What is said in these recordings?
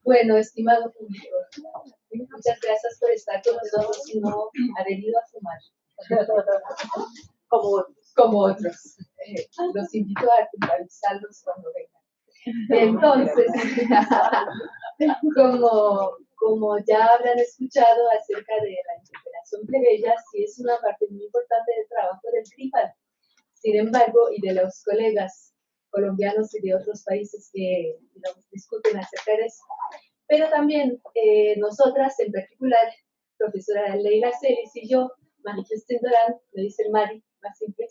Bueno, estimado público, muchas gracias por estar con nosotros y no haber ido a fumar. Como otros. Los invito a puntualizarlos cuando vengan. Entonces, como ya habrán escuchado acerca de la interpelación plebeya, sí es una parte muy importante del trabajo del CRIPAL. Sin embargo, y de los colegas colombianos y de otros países que discuten acerca de eso. Pero también nosotras, en particular, profesora Leila Celis y yo, Manifestin Dorán, me dice Mari, más simple,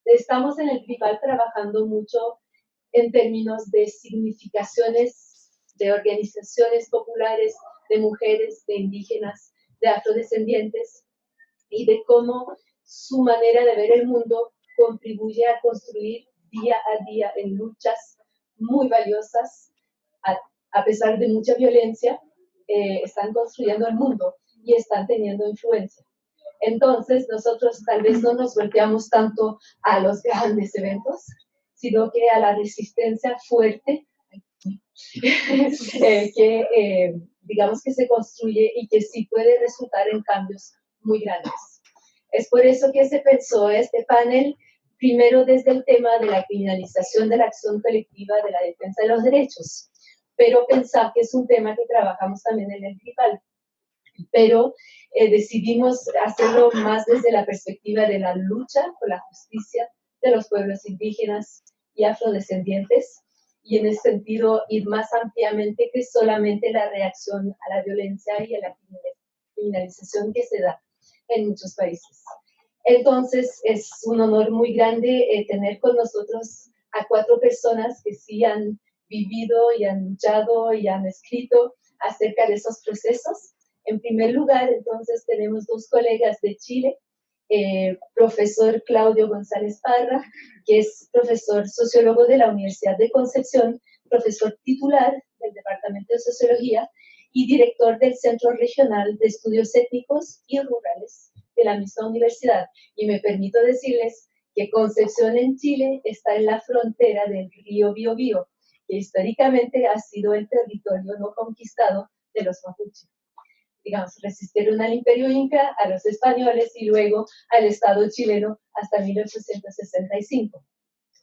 estamos en el CRIPAL trabajando mucho en términos de significaciones de organizaciones populares, de mujeres, de indígenas, de afrodescendientes, y de cómo su manera de ver el mundo contribuye a construir día a día en luchas muy valiosas, a pesar de mucha violencia, están construyendo el mundo y están teniendo influencia. Entonces, nosotros tal vez no nos volteamos tanto a los grandes eventos, sino que a la resistencia fuerte que, digamos, que se construye y que sí puede resultar en cambios muy grandes. Es por eso que se pensó este panel, primero desde el tema de la criminalización de la acción colectiva de la defensa de los derechos, pero pensar que es un tema que trabajamos también en el CRIPAL. Pero decidimos hacerlo más desde la perspectiva de la lucha por la justicia de los pueblos indígenas y afrodescendientes, y en ese sentido ir más ampliamente que solamente la reacción a la violencia y a la criminalización que se da en muchos países. Entonces es un honor muy grande tener con nosotros a 4 personas que sí han vivido y han luchado y han escrito acerca de esos procesos. En primer lugar, entonces, tenemos 2 colegas de Chile, profesor Claudio González Parra, que es profesor sociólogo de la Universidad de Concepción, profesor titular del Departamento de Sociología y director del Centro Regional de Estudios Étnicos y Rurales de la misma universidad. Y me permito decirles que Concepción en Chile está en la frontera del río Biobío, que históricamente ha sido el territorio no conquistado de los mapuches. Digamos, resistieron al imperio inca, a los españoles y luego al Estado chileno hasta 1865.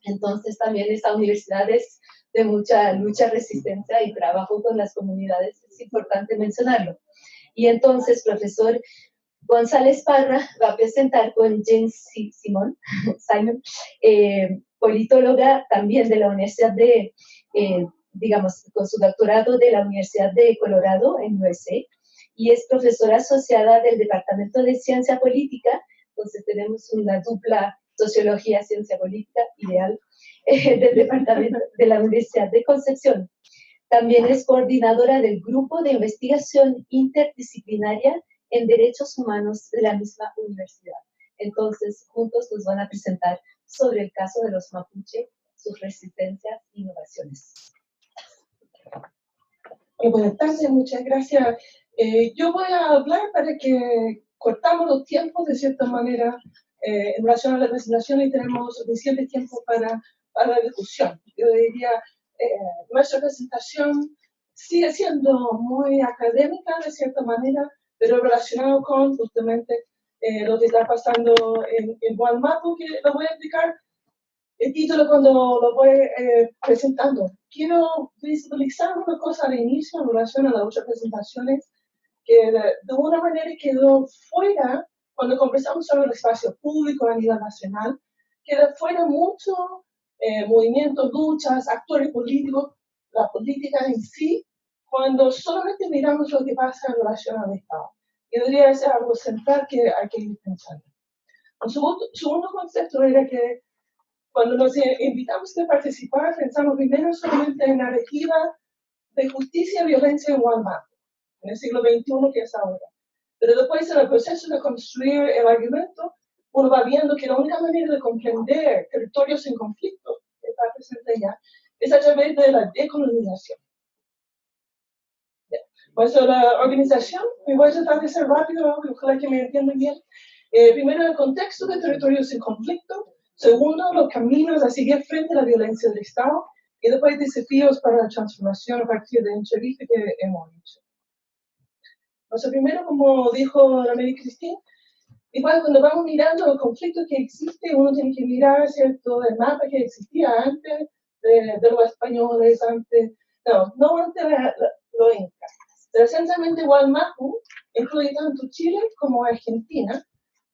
Entonces también esta universidad es de mucha lucha, resistencia y trabajo con las comunidades, es importante mencionarlo. Y entonces, profesor González Parra va a presentar con Jane Simon, politóloga también de la Universidad de, digamos, con su doctorado de la Universidad de Colorado en USA, y es profesora asociada del Departamento de Ciencia Política, entonces tenemos una dupla sociología, ciencia política, ideal, del Departamento de la Universidad de Concepción. También es coordinadora del Grupo de Investigación Interdisciplinaria en Derechos Humanos de la misma universidad. Entonces, juntos nos van a presentar sobre el caso de los mapuche, sus resistencias e innovaciones. Buenas tardes, muchas gracias. Yo voy a hablar para que cortamos los tiempos de cierta manera en relación a la presentación y tenemos suficiente tiempo para la discusión. Yo diría, nuestra presentación sigue siendo muy académica de cierta manera, pero relacionado con justamente lo que está pasando en Wallmapu, que lo voy a explicar el título cuando lo voy presentando. Quiero visualizar una cosa de inicio en relación a las otras presentaciones que de una manera quedó fuera cuando conversamos sobre el espacio público a nivel nacional, queda fuera mucho movimientos, luchas, actores políticos, la política en sí, cuando solamente miramos lo que pasa en relación al Estado. Y debería ser algo central que hay que ir pensando. Un segundo concepto era que cuando nos invitamos a participar, pensamos primero solamente en narrativa de justicia y violencia en Wallmapu, en el siglo XXI que es ahora. Pero después, en el proceso de construir el argumento, uno va viendo que la única manera de comprender territorios en conflicto, que está presente ya, es a través de la decolonización. Pues la organización, me voy a tratar de ser rápido, ojalá que me entiendan bien. Primero, el contexto de territorios en conflicto. Segundo, los caminos a seguir frente a la violencia del Estado. y después desafíos para la transformación a partir de entrevista que hemos hecho. Entonces, primero, como dijo la Mary Christine, igual cuando vamos mirando los conflictos que existen, uno tiene que mirar, ¿cierto?, el mapa que existía antes de los españoles, antes, no antes de los incas. Pero esencialmente Wallmapu incluye tanto Chile como Argentina,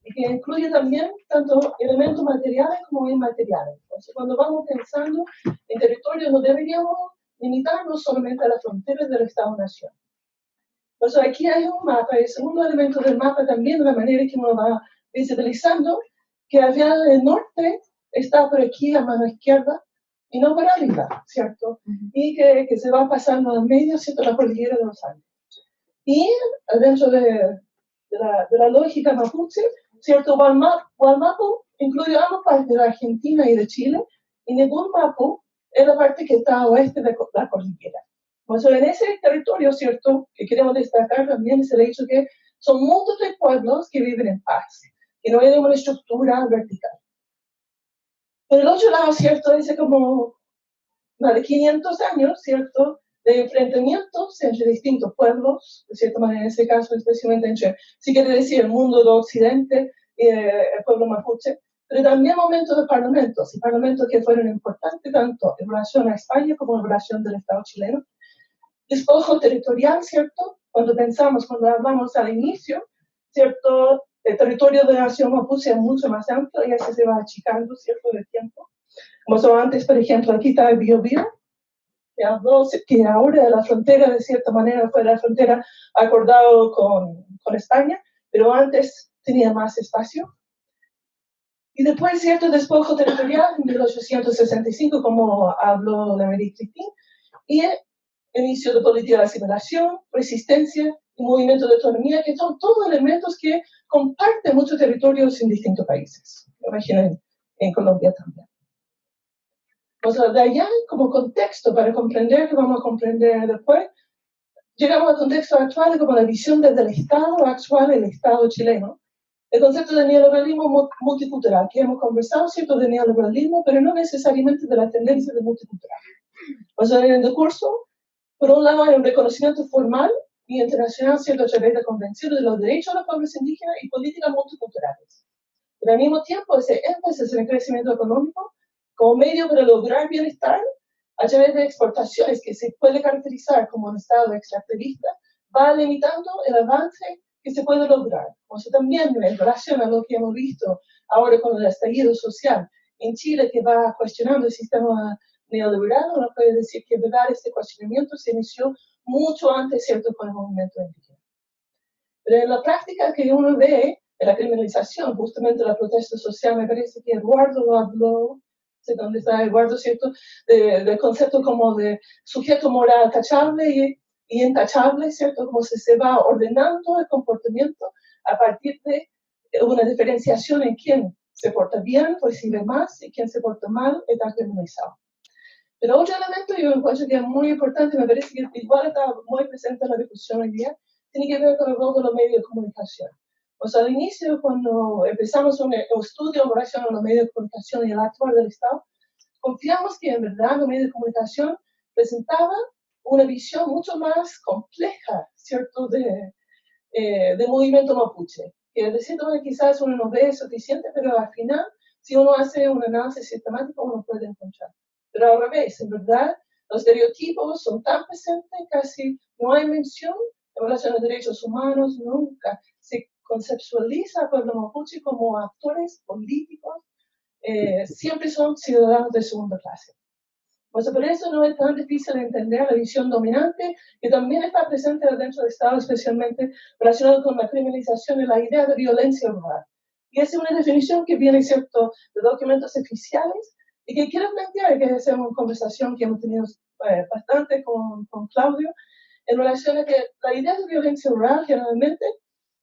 y que incluye también tanto elementos materiales como inmateriales. Entonces, cuando vamos pensando en territorio, no deberíamos limitarnos solamente a las fronteras del Estado-Nación. Entonces, aquí hay un mapa, el segundo elemento del mapa también, de la manera que uno va visibilizando, que hacia el norte está por aquí a mano izquierda, y no por arriba, ¿cierto? Y que se va pasando al medio, ¿cierto?, la cordillera de los Andes. Y dentro de la lógica mapuche, ¿cierto?, Wallmapu incluye ambas partes de Argentina y de Chile, y ningún mapu es la parte que está a oeste de la cordillera. Entonces, en ese territorio, ¿cierto?, que queremos destacar también es el hecho que son múltiples pueblos que viven en paz, que no hay una estructura vertical. Por el otro lado, ¿cierto?, dice como más de 500 años, ¿cierto?, de enfrentamientos entre distintos pueblos, de cierta manera en este caso, especialmente entre, si quiere decir, el mundo de Occidente y el pueblo mapuche, pero también momentos de parlamentos, y parlamentos que fueron importantes tanto en relación a España como en relación del Estado chileno. Despojo territorial, ¿cierto? Cuando hablamos al inicio, ¿cierto? El territorio de la nación mapuche es mucho más amplio y así se va achicando, ¿cierto?, de tiempo. Como antes, por ejemplo, aquí está el Biobío, que habló que ahora la frontera, de cierta manera, fue la frontera acordado con España, pero antes tenía más espacio. Y después, cierto despojo territorial en 1865, como habló la Mary Christine, y el inicio de política de asimilación, resistencia y movimiento de autonomía, que son todos elementos que comparten muchos territorios en distintos países. Me imagino en Colombia también. O sea, de allá, como contexto para comprender, que vamos a comprender después, llegamos al contexto actual como la visión desde el Estado actual, el Estado chileno. El concepto de neoliberalismo multicultural, que hemos conversado, ¿cierto?, de neoliberalismo, pero no necesariamente de la tendencia de multicultural. O sea, en el discurso, por un lado, hay un reconocimiento formal y internacional, ¿cierto?, a través de convenciones de los derechos de los pueblos indígenas y políticas multiculturales. Pero al mismo tiempo, ese énfasis en el crecimiento económico como medio para lograr bienestar a través de exportaciones que se puede caracterizar como un estado extractivista, va limitando el avance que se puede lograr. O sea, también en relación a lo que hemos visto ahora con el estallido social en Chile, que va cuestionando el sistema neoliberal, uno puede decir que verdad este cuestionamiento se inició mucho antes, ¿cierto?, con el movimiento indígena. Pero en la práctica que uno ve de la criminalización, justamente la protesta social, me parece que Eduardo lo habló, sé dónde está Eduardo, ¿cierto?, del concepto como de sujeto moral tachable y intachable, ¿cierto?, como se va ordenando el comportamiento a partir de una diferenciación en quién se porta bien, recibe más, y quién se porta mal, está criminalizado. Pero otro elemento yo encuentro que es muy importante, me parece que igual está muy presente en la discusión hoy día, tiene que ver con el rol de los medios de comunicación. O sea, al inicio, cuando empezamos un estudio en relación a los medios de comunicación y el actuar del Estado, confiamos que en verdad los medios de comunicación presentaban una visión mucho más compleja, ¿cierto?, de movimiento mapuche. Que de cierta manera quizás uno no ve suficiente, pero al final, si uno hace un análisis sistemático, uno puede encontrar. Pero al revés, en verdad, los estereotipos son tan presentes, casi no hay mención en relación a derechos humanos, nunca se conceptualiza al pueblo mapuche como actores políticos, siempre son ciudadanos de segunda clase. Pues por eso no es tan difícil entender la visión dominante, que también está presente dentro del Estado, especialmente relacionado con la criminalización y la idea de violencia rural. Y esa es una definición que viene, ¿cierto?, de documentos oficiales, y que quiero plantear, que es una conversación que hemos tenido bastante con Claudio, en relación a que la idea de violencia rural, generalmente,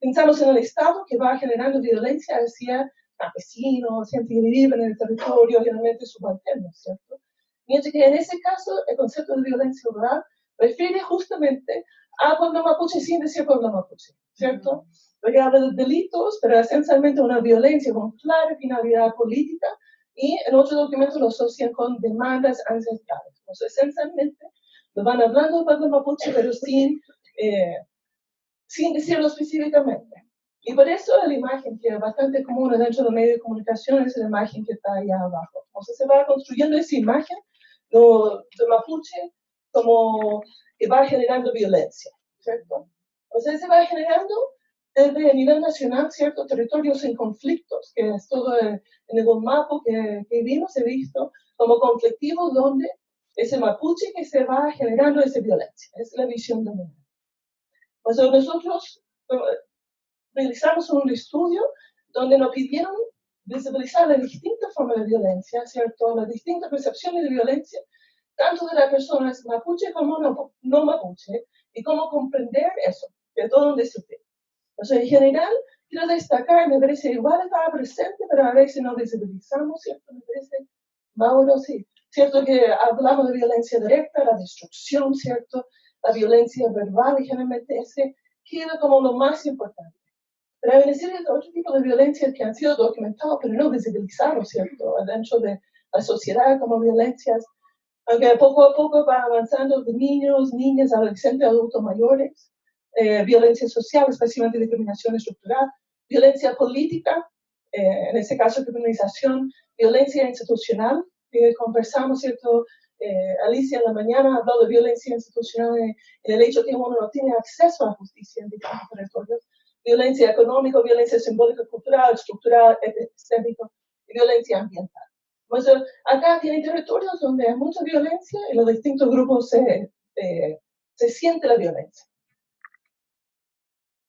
pensamos en el Estado que va generando violencia hacia campesinos, gente que vive en el territorio, generalmente subalternos, ¿cierto? Mientras que en ese caso, el concepto de violencia rural refiere justamente a pueblo mapuche sin decir pueblo mapuche, ¿cierto? Porque habla de delitos, pero esencialmente una violencia con clara finalidad política Y en otros documentos lo asocian con demandas ancestrales. Entonces, esencialmente, lo van hablando del pueblo mapuche, pero sin decirlo específicamente. Y por eso la imagen que es bastante común dentro de los medios de comunicación es la imagen que está allá abajo. Entonces se va construyendo esa imagen de mapuche como que va generando violencia, ¿cierto? Entonces se va generando desde el nivel nacional, ¿cierto? Territorios en conflictos, que es todo en el mapo que vimos, he visto como conflictivos donde ese mapuche que se va generando esa violencia. Es la visión dominante. Pues nosotros realizamos un estudio donde nos pidieron visibilizar las distintas formas de violencia, ¿cierto? Las distintas percepciones de violencia, tanto de las personas mapuche como no mapuche, y cómo comprender eso, de todo donde se ve. O sea, en general, quiero destacar, me parece igual estaba presente, pero a veces no visibilizamos, ¿cierto? Me parece, Mauro, sí, cierto que hablamos de violencia directa, la destrucción, ¿cierto? La violencia verbal, y generalmente ese queda como lo más importante. Pero hay una serie de otros tipos de violencias que han sido documentados, pero no visibilizados, ¿cierto? Dentro de la sociedad como violencias, aunque poco a poco va avanzando de niños, niñas, adolescentes, adultos mayores, violencia social, especialmente discriminación estructural, violencia política, en este caso criminalización, violencia institucional, conversamos, ¿cierto? Alicia en la mañana habló de violencia institucional en el hecho que uno no tiene acceso a la justicia en diferentes territorios, violencia económica, violencia simbólica, cultural, estructural, estético y violencia ambiental. Pues, acá tiene territorios donde hay mucha violencia y los distintos grupos se siente la violencia.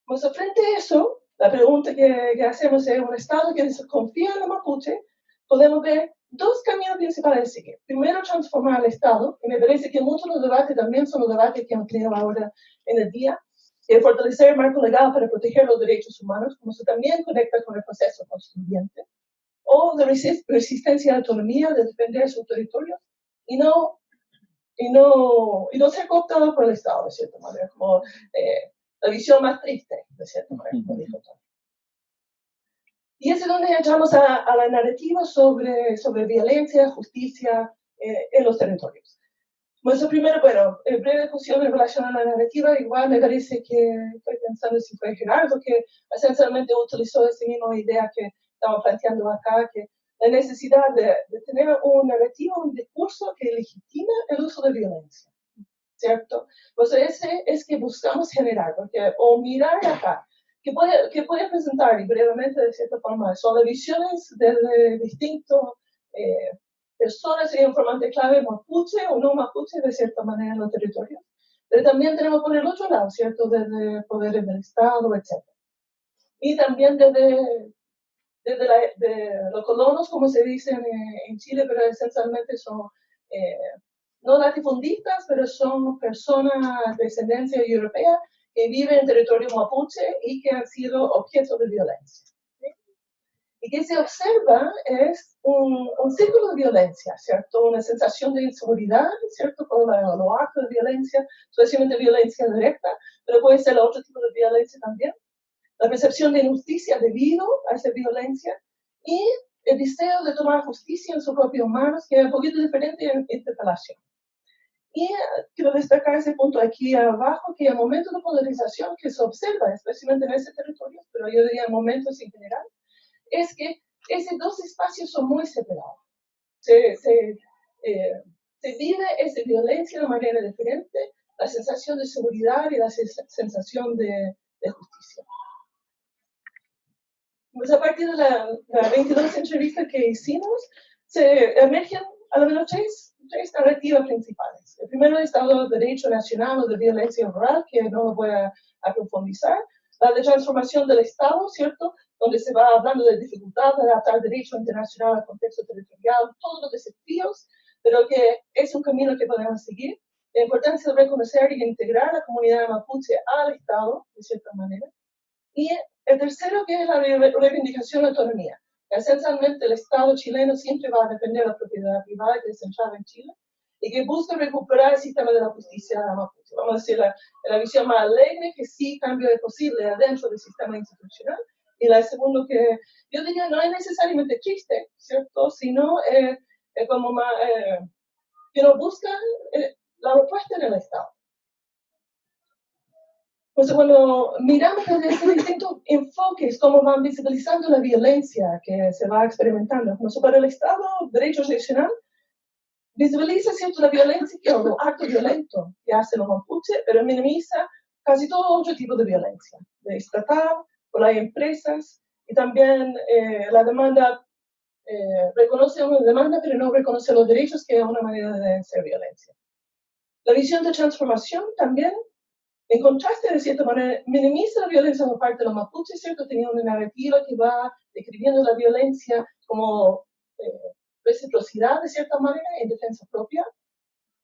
Pues frente a eso, la pregunta que hacemos es, un Estado que confía en la mapuche, podemos ver dos caminos principales a seguir. Primero, transformar al Estado, y me parece que muchos de los debates también son los debates que hemos tenido ahora en el día, fortalecer el marco legal para proteger los derechos humanos, como se también conecta con el proceso constituyente, o de resistencia a la autonomía, de defender sus territorios, y no ser cooptado por el Estado, de cierta manera, como la visión más triste, de cierta manera, como dijo Tony. Y es donde entramos a la narrativa sobre violencia, justicia en los territorios. Pues primero, bueno, breve discusión en relación a la narrativa, igual me parece que, estoy pensando si fue Gerardo, que esencialmente utilizó esa misma idea que estamos planteando acá, que la necesidad de tener un narrativo, un discurso que legitima el uso de violencia, ¿cierto? Pues ese es que buscamos generar, porque, o mirar acá, que puede presentar, y brevemente de cierta forma, son las visiones de distintos personas y informantes clave mapuche o no mapuche de cierta manera en los territorios. Pero también tenemos por el otro lado, ¿cierto? Desde poderes del Estado, etc. Y también desde los colonos, como se dice en Chile, pero esencialmente son no latifundistas, pero son personas de descendencia europea que viven en territorio mapuche y que han sido objeto de violencia. ¿Sí? Y que se observa es un círculo de violencia, ¿cierto? Una sensación de inseguridad, ¿cierto? Con los actos de violencia, especialmente violencia directa, pero puede ser otro tipo de violencia también. La percepción de injusticia debido a esa violencia y el deseo de tomar justicia en sus propias manos, que es un poquito diferente en interpelación. Y quiero destacar ese punto aquí abajo, que el momento de polarización que se observa, especialmente en ese territorio, pero yo diría en momentos en general, es que esos dos espacios son muy separados. Se vive esa violencia de manera diferente, la sensación de seguridad y la sensación de justicia. Pues a partir de las 22 entrevistas que hicimos, se emergen a lo menos tres narrativas principales. El primero es el de derecho nacional o de violencia rural, que no lo voy a profundizar. La de transformación del Estado, ¿cierto? Donde se va hablando de dificultad de adaptar derecho internacional al contexto territorial, todos los desafíos, pero que es un camino que podemos seguir. La importancia de reconocer y integrar a la comunidad mapuche al Estado, de cierta manera. Y el tercero, que es la reivindicación de autonomía. Esencialmente, el Estado chileno siempre va a defender la propiedad privada que es centrada en Chile y que busca recuperar el sistema de la justicia mapuche. Vamos a decir, la visión más alegre, que sí cambio es posible adentro del sistema institucional, Y la segunda que yo diría no es necesariamente triste, ¿cierto? Sino como más, que nos busca la respuesta en el Estado. Entonces, cuando miramos desde estos distintos enfoques, cómo van visibilizando la violencia que se va experimentando. Entonces, para el Estado, derecho regional, visibiliza cierto la violencia, o los actos violentos que hacen los mapuches, pero minimiza casi todo otro tipo de violencia, de estatal, por las empresas, y también la demanda, reconoce una demanda, pero no reconoce los derechos, que es una manera de ser violencia. La visión de transformación también, en contraste, de cierta manera, minimiza la violencia por parte de los mapuches, ¿cierto? Tenía una narrativa que va describiendo la violencia como reciprocidad, de cierta manera, en defensa propia,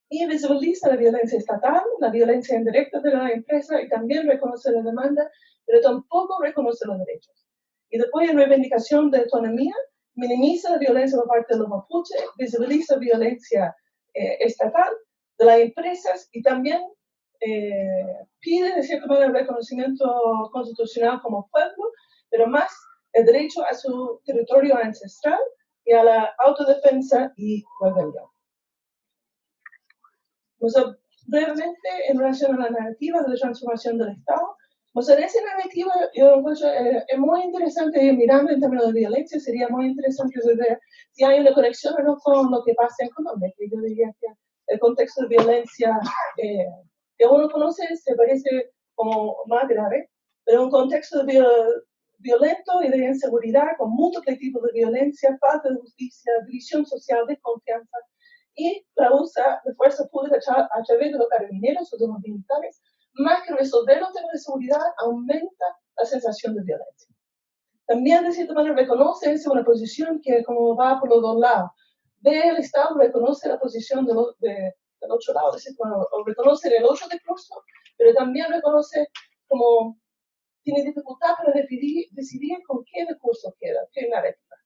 y visibiliza la violencia estatal, la violencia indirecta de la empresa, y también reconoce la demanda, pero tampoco reconoce los derechos. Y después, en reivindicación de autonomía, minimiza la violencia por parte de los mapuches, visibiliza violencia estatal de las empresas, y también pide, de cierta manera, el reconocimiento constitucional como pueblo, pero más el derecho a su territorio ancestral y a la autodefensa y rebelión. Brevemente, en relación a la narrativa de la transformación del Estado, en esa narrativa yo encuentro, es muy interesante ir mirando en términos de violencia, sería muy interesante ver si hay una conexión o no con lo que pasa en Colombia, que yo diría que el contexto de violencia que uno conoce se parece como más grave, pero un contexto violento y de inseguridad, con múltiples tipos de violencia, falta de justicia, división social, desconfianza, y la usa de fuerza pública a través de los carabineros o de los militares, más que resolver los temas de seguridad, aumenta la sensación de violencia. También, de cierta manera, reconoce una posición que como va por los dos lados. El Estado reconoce la posición del otro lado, es decir, o reconoce el otro discurso, pero también reconoce como tiene dificultad para decidir con qué discurso queda, qué narrativa.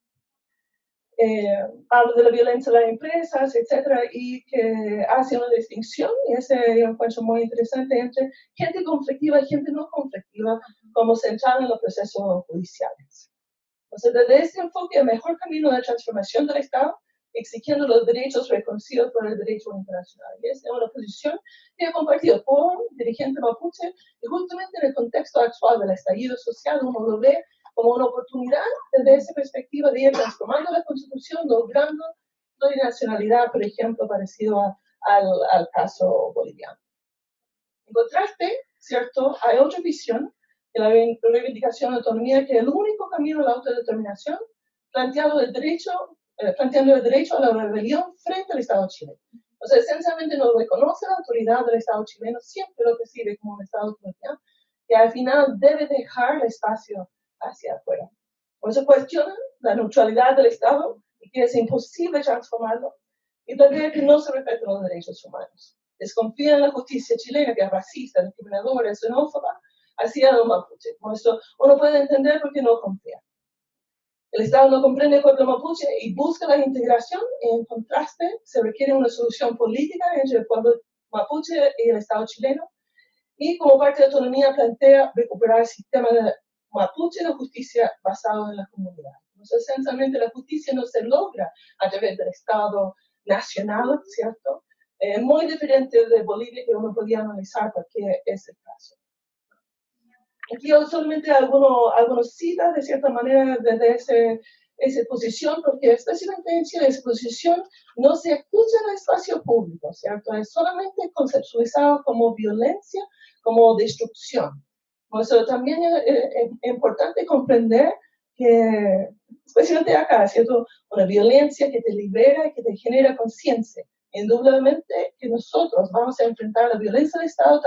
Habla de la violencia de las empresas, etcétera, y que hace una distinción, y ese yo encuentro muy interesante, entre gente conflictiva y gente no conflictiva, como central en los procesos judiciales. Entonces, desde este enfoque, el mejor camino de transformación del Estado, exigiendo los derechos reconocidos por el derecho internacional. Y esa es una posición que he compartido por dirigente mapuche, y justamente en el contexto actual del estallido social, uno lo ve como una oportunidad desde esa perspectiva de ir transformando la Constitución, logrando la nacionalidad, por ejemplo, parecido al caso boliviano. En contraste, ¿cierto? Hay otra visión de la reivindicación de autonomía, que es el único camino a la autodeterminación, planteando el derecho a la rebelión frente al Estado chileno. O sea, esencialmente no reconoce la autoridad del Estado chileno, siempre lo percibe como un Estado colonial, que al final debe dejar el espacio hacia afuera. Por eso cuestiona la neutralidad del Estado y que es imposible transformarlo, y también que no se respetan los derechos humanos. Desconfía en la justicia chilena, que es racista, discriminadora, xenófoba, hacia los mapuches. Por eso uno puede entender por qué no confía. El Estado no comprende el pueblo mapuche y busca la integración, y en contraste se requiere una solución política entre el pueblo mapuche y el Estado chileno, y como parte de autonomía plantea recuperar el sistema de mapuche de justicia basado en la comunidad. Entonces, esencialmente la justicia no se logra a través del Estado nacional, ¿cierto? Muy diferente de Bolivia, que uno podía analizar por qué es el caso. Aquí solamente algunos citas, de cierta manera, desde esa posición, porque especialmente en Chile esa posición no se escucha en el espacio público, ¿cierto? Es solamente conceptualizado como violencia, como destrucción. Por eso también es importante comprender que, especialmente acá, ¿cierto? Una violencia que te libera y que te genera conciencia. Indudablemente que nosotros vamos a enfrentar la violencia del Estado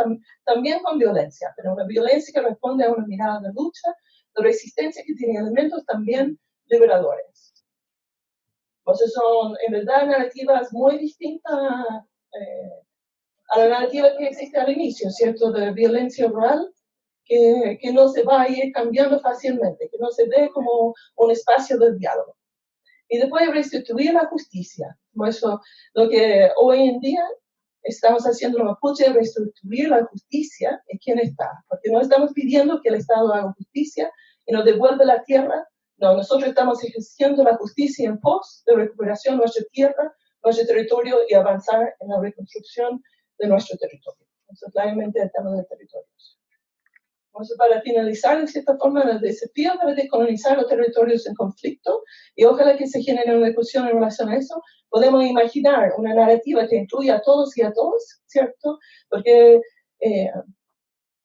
también con violencia, pero una violencia que responde a una mirada de lucha, de resistencia, que tiene elementos también liberadores. Entonces son, en verdad, narrativas muy distintas a la narrativa que existe al inicio, ¿cierto? De violencia rural, que no se va a ir cambiando fácilmente, que no se ve como un espacio de diálogo. Y después restituir la justicia. Por eso, lo que hoy en día estamos haciendo los mapuches es restituir la justicia en quien está. Porque no estamos pidiendo que el Estado haga justicia, y nos devuelve la tierra. No, nosotros estamos ejerciendo la justicia en pos de recuperación de nuestra tierra, nuestro territorio y avanzar en la reconstrucción de nuestro territorio. Eso es claramente el tema de territorios. Entonces, para finalizar, de cierta forma, el desafío para descolonizar los territorios en conflicto, y ojalá que se genere una discusión en relación a eso, podemos imaginar una narrativa que incluya a todos y a todos, ¿cierto? Porque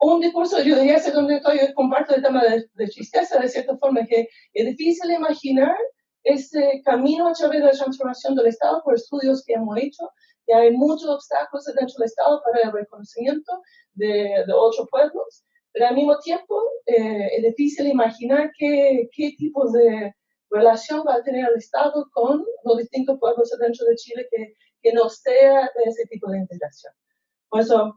un discurso, yo diría, donde yo comparto el tema de tristeza, de cierta forma, que es difícil imaginar ese camino a través de la transformación del Estado por estudios que hemos hecho, que hay muchos obstáculos dentro del Estado para el reconocimiento de otros pueblos, pero al mismo tiempo es difícil imaginar qué tipo de relación va a tener el Estado con los distintos pueblos dentro de Chile que no sea de ese tipo de integración. Por eso,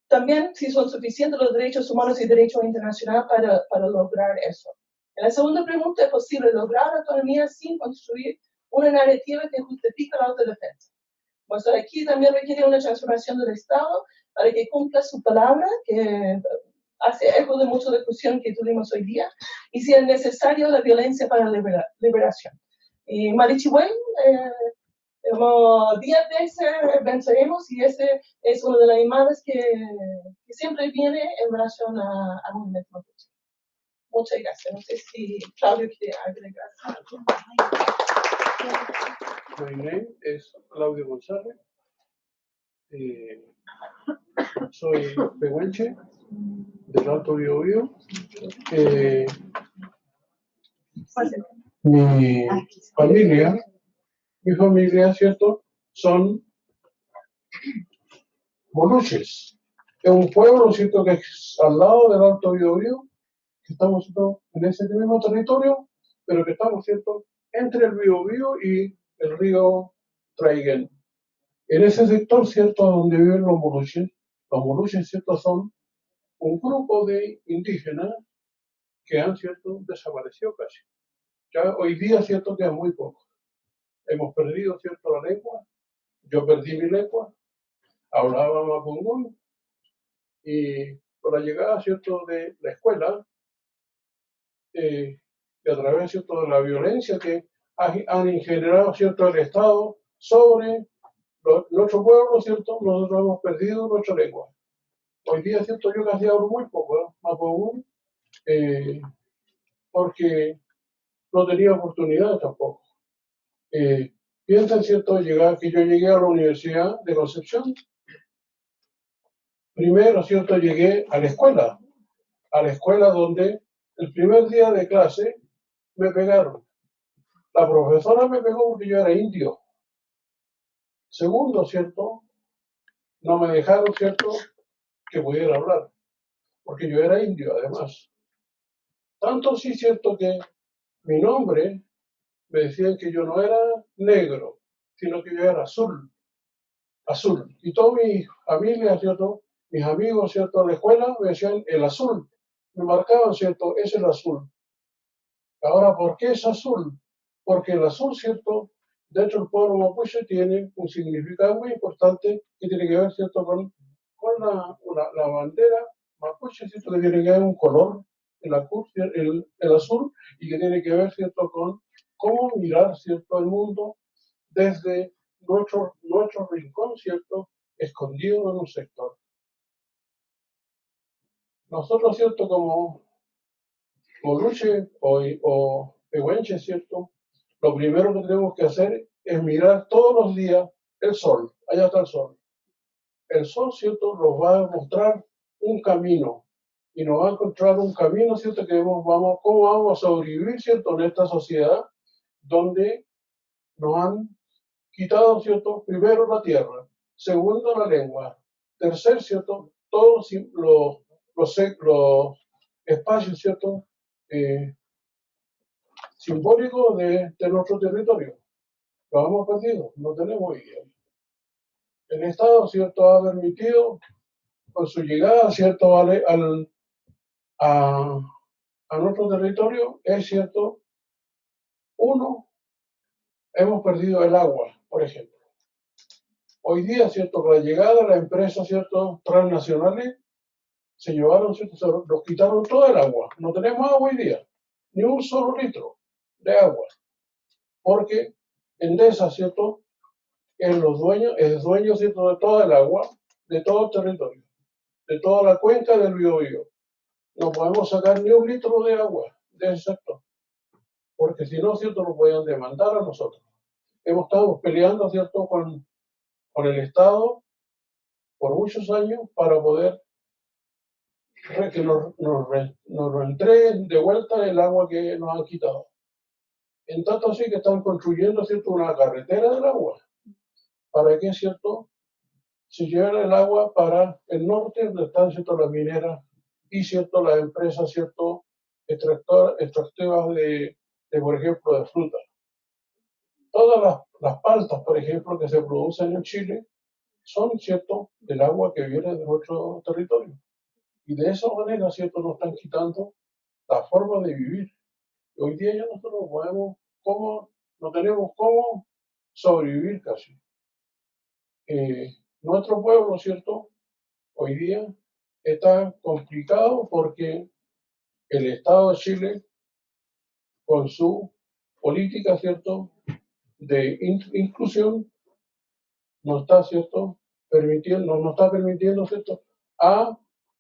también si son suficientes los derechos humanos y derechos internacionales para lograr eso. En la segunda pregunta, ¿es posible lograr autonomía sin construir una narrativa que justifique la autodefensa? Pues aquí también requiere una transformación del Estado para que cumpla su palabra, que hace eco de mucha discusión que tuvimos hoy día, y si es necesario la violencia para la liberación. Y Marichihuey, como 10 veces venceremos, y ese es una de las imágenes que siempre viene en relación al movimiento mapuche. Muchas gracias. No sé si Claudio quiere agregar algo. Mi nombre es Claudio González. Soy pehuenche del Alto Biobío. Mi familia, ¿cierto? Son moluches. Es un pueblo, ¿cierto? Que es al lado del Alto Biobío, que estamos, ¿cierto? En ese mismo territorio, pero que estamos, ¿cierto? Entre el Biobío y el río Traiguén. En ese sector, ¿cierto? Donde viven los moluches, ¿cierto? Son un grupo de indígenas que han, ¿cierto? Desaparecido casi. Ya hoy día, ¿cierto? Quedan muy pocos. Hemos perdido, ¿cierto? La lengua. Yo perdí mi lengua. Hablaba mapungún. Y con la llegada, ¿cierto? De la escuela, y a través, ¿cierto? De la violencia que han generado, ¿cierto? El Estado sobre nuestro pueblo, ¿cierto? Nosotros hemos perdido nuestra lengua. Hoy día, ¿cierto? Yo casi hablo muy poco, mapungún, porque no tenía oportunidades tampoco. Piensan, ¿cierto? Que yo llegué a la Universidad de Concepción. Primero, ¿cierto? Llegué a la escuela donde el primer día de clase me pegaron. La profesora me pegó porque yo era indio. Segundo, ¿cierto? No me dejaron, ¿cierto? Que pudiera hablar, porque yo era indio, además. Tanto sí, ¿cierto? Que mi nombre, me decían que yo no era negro, sino que yo era azul. Y toda mi familia, ¿cierto? Mis amigos, ¿cierto? En la escuela me decían el azul. Me marcaban, ¿cierto? Es el azul. Ahora, ¿por qué es azul? Porque el azul, ¿cierto? Dentro del pueblo mapuche tiene un significado muy importante que tiene que ver, ¿cierto? Con la bandera mapuche, ¿cierto? Que tiene que ver un color, el azul, y que tiene que ver, ¿cierto? Con cómo mirar, ¿cierto? El mundo desde nuestro rincón, ¿cierto? Escondido en un sector. Nosotros, ¿cierto? Como moluche o pehuenche, ¿cierto? Lo primero que tenemos que hacer es mirar todos los días el sol. Allá está el sol. El sol, ¿cierto? Nos va a mostrar un camino. Y nos va a encontrar un camino, ¿cierto? ¿Cómo vamos a sobrevivir, ¿cierto? En esta sociedad donde nos han quitado, ¿cierto? Primero la tierra, segundo la lengua, tercer, ¿cierto? Todos los espacios, ¿cierto? Simbólicos de nuestro territorio. Lo hemos perdido, no tenemos idea. El Estado, ¿cierto? Ha permitido, con su llegada, ¿cierto? A nuestro territorio, es cierto, hemos perdido el agua, por ejemplo. Hoy día, ¿cierto? Con la llegada de las empresas, ¿cierto? Transnacionales, se llevaron, ¿cierto? Nos quitaron todo el agua. No tenemos agua hoy día, ni un solo litro de agua, porque Endesa, ¿cierto? Es dueño, ¿cierto? De toda el agua, de todo el territorio, de toda la cuenca del Biobío. No podemos sacar ni un litro de agua de ese sector, porque si no, ¿cierto? Nos podían demandar a nosotros. Hemos estado peleando, ¿cierto? Con el Estado por muchos años para poder que nos entreguen de vuelta el agua que nos han quitado. En tanto así que están construyendo, ¿cierto? Una carretera del agua. ¿Para qué, cierto? Se llevan el agua para el norte, donde están, ¿cierto? Las mineras y, ¿cierto? Las empresas, ¿cierto? Extractivas por ejemplo, de fruta. Todas las paltas, por ejemplo, que se producen en Chile, son, ¿cierto?, del agua que viene de nuestro territorio. Y de esa manera, ¿cierto?, nos están quitando la forma de vivir. Y hoy día ya nosotros no podemos, no tenemos cómo sobrevivir casi. Nuestro pueblo, ¿cierto?, hoy día está complicado porque el Estado de Chile, con su política, ¿cierto?, de inclusión, no está, ¿cierto?, no está permitiendo, ¿cierto?,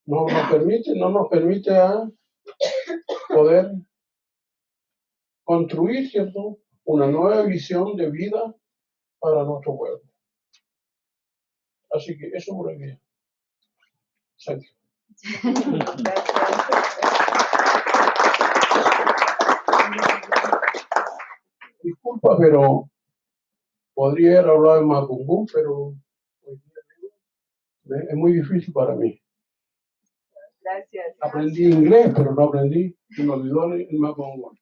no nos permite a poder construir, ¿cierto?, una nueva visión de vida para nuestro pueblo. Así que eso por aquí. Thank you. Disculpa, pero podría haber hablado en Mapungún, pero hoy día es muy difícil para mí. Gracias. Aprendí inglés, pero no aprendí, me olvidó el Mapungún.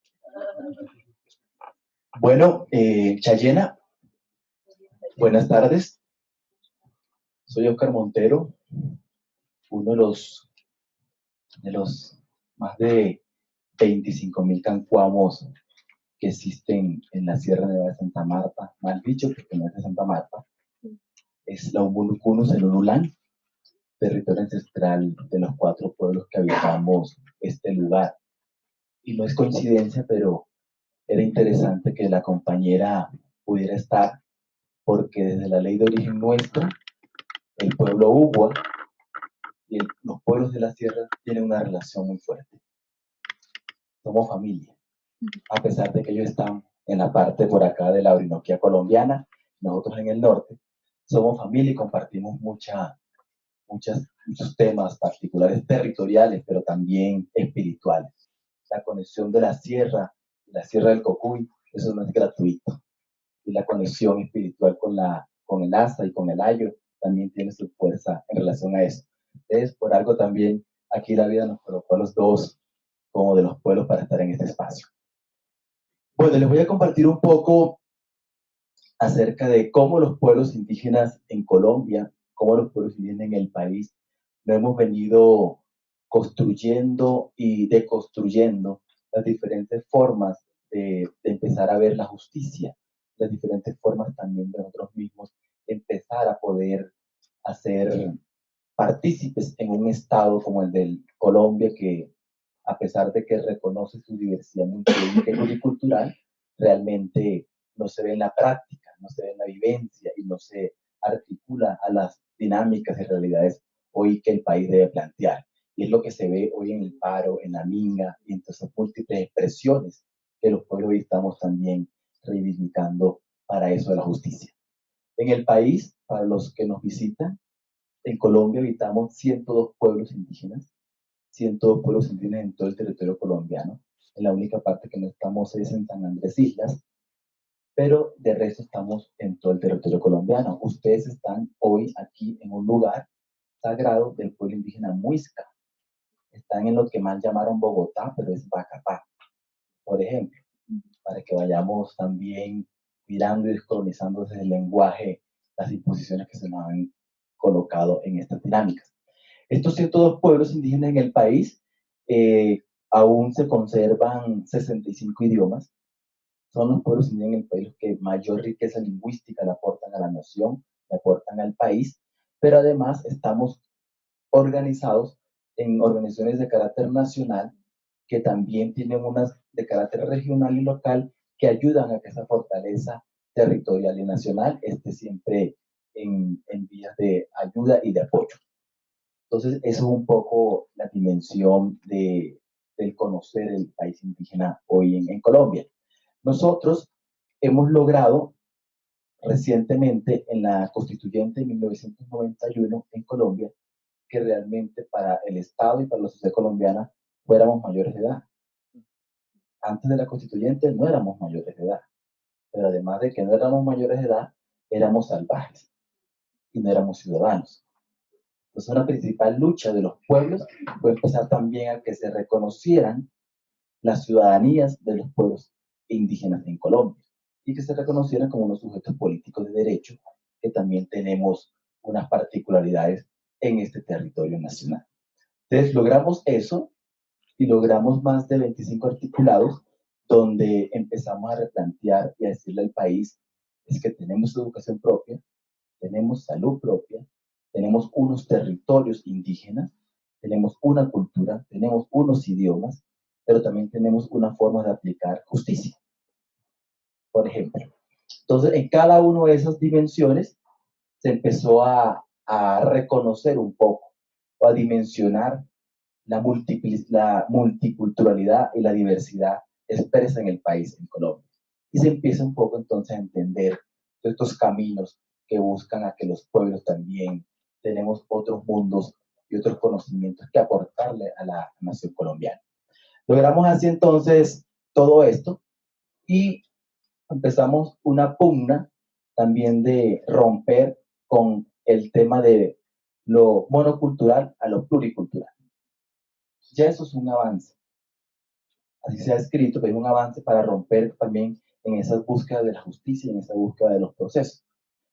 Bueno, Chayena, buenas tardes. Soy Oscar Montero, uno de los más de 25.000 cancuamos que existen en la Sierra Nevada de Santa Marta, mal dicho, porque no es de Santa Marta, es la Ubulucunus en Urulán, territorio ancestral de los 4 pueblos que habitamos este lugar. Y no es coincidencia, pero era interesante que la compañera pudiera estar, porque desde la ley de origen nuestra, el pueblo Ugua y los pueblos de la sierra tienen una relación muy fuerte. Somos familia, a pesar de que ellos están en la parte por acá de la Orinoquía colombiana, nosotros en el norte, somos familia y compartimos muchos temas particulares territoriales, pero también espirituales. La conexión de la sierra del Cocuy, eso no es gratuito. Y la conexión espiritual con el Asa y con el Ayo también tiene su fuerza en relación a eso. Entonces, por algo también aquí la vida nos colocó a los dos como de los pueblos para estar en este espacio. Bueno, les voy a compartir un poco acerca de cómo los pueblos indígenas en Colombia, cómo los pueblos indígenas en el país, nos hemos venido construyendo y deconstruyendo las diferentes formas de empezar a ver la justicia, las diferentes formas también de nosotros mismos empezar a poder hacer partícipes en un estado como el de Colombia, que a pesar de que reconoce su diversidad multiétnica y pluricultural, realmente no se ve en la práctica, no se ve en la vivencia y no se articula a las dinámicas y realidades hoy que el país debe plantear. Y es lo que se ve hoy en el paro, en la minga y en todas esas múltiples expresiones que los pueblos hoy estamos también reivindicando para eso de la justicia. En el país, para los que nos visitan, en Colombia habitamos 102 pueblos indígenas, 102 pueblos indígenas en todo el territorio colombiano. En la única parte que no estamos es en San Andrés Islas, pero de resto estamos en todo el territorio colombiano. Ustedes están hoy aquí en un lugar sagrado del pueblo indígena Muisca. Están en lo que más llamaron Bogotá, pero es Bacatá, por ejemplo, para que vayamos también mirando y descolonizando desde el lenguaje las imposiciones que se nos han colocado en estas dinámicas. Estos 102 pueblos indígenas en el país aún se conservan 65 idiomas. Son los pueblos indígenas en el país los que mayor riqueza lingüística le aportan a la nación, le aportan al país, pero además estamos organizados en organizaciones de carácter nacional, que también tienen unas de carácter regional y local, que ayudan a que esa fortaleza territorial y nacional esté siempre en vías de ayuda y de apoyo. Entonces, eso es un poco la dimensión del conocer el país indígena hoy en Colombia. Nosotros hemos logrado recientemente en la constituyente de 1991 en Colombia que realmente para el Estado y para la sociedad colombiana fuéramos mayores de edad. Antes de la constituyente no éramos mayores de edad, pero además de que no éramos mayores de edad, éramos salvajes y no éramos ciudadanos. Entonces, una principal lucha de los pueblos fue empezar también a que se reconocieran las ciudadanías de los pueblos indígenas en Colombia y que se reconocieran como unos sujetos políticos de derecho, que también tenemos unas particularidades en este territorio nacional. Entonces, logramos eso y logramos más de 25 articulados donde empezamos a replantear y a decirle al país es que tenemos educación propia, tenemos salud propia, tenemos unos territorios indígenas, tenemos una cultura, tenemos unos idiomas, pero también tenemos una forma de aplicar justicia, por ejemplo. Entonces, en cada una de esas dimensiones se empezó a reconocer un poco, o a dimensionar la multiculturalidad y la diversidad expresa en el país, en Colombia. Y se empieza un poco entonces a entender estos caminos que buscan a que los pueblos también tenemos otros mundos y otros conocimientos que aportarle a la nación colombiana. Logramos así entonces todo esto y empezamos una pugna también de romper con el tema de lo monocultural a lo pluricultural. Ya eso es un avance. Así se ha escrito, pero es un avance para romper también en esas búsquedas de la justicia, en esa búsqueda de los procesos.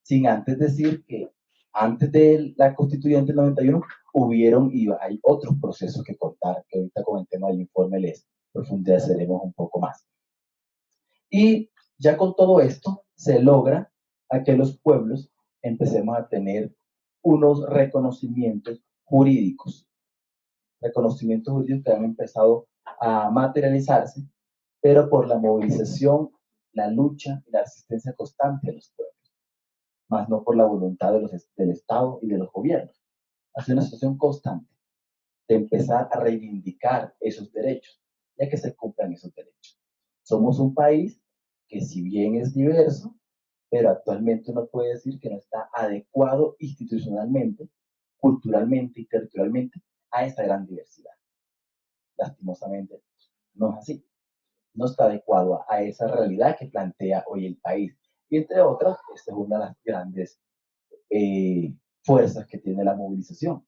Sin antes decir que antes de la constituyente del 91 hubieron y hay otros procesos que contar, que ahorita con el tema del informe les profundizaremos un poco más. Y ya con todo esto se logra a que los pueblos empecemos a tener unos reconocimientos jurídicos que han empezado a materializarse, pero por la movilización, la lucha y la resistencia constante de los pueblos, más no por la voluntad del Estado y de los gobiernos. Ha sido una situación constante de empezar a reivindicar esos derechos, ya que se cumplan esos derechos. Somos un país que si bien es diverso, pero actualmente uno puede decir que no está adecuado institucionalmente, culturalmente y territorialmente a esa gran diversidad. Lastimosamente, no es así. No está adecuado a esa realidad que plantea hoy el país. Y entre otras, esta es una de las grandes fuerzas que tiene la movilización,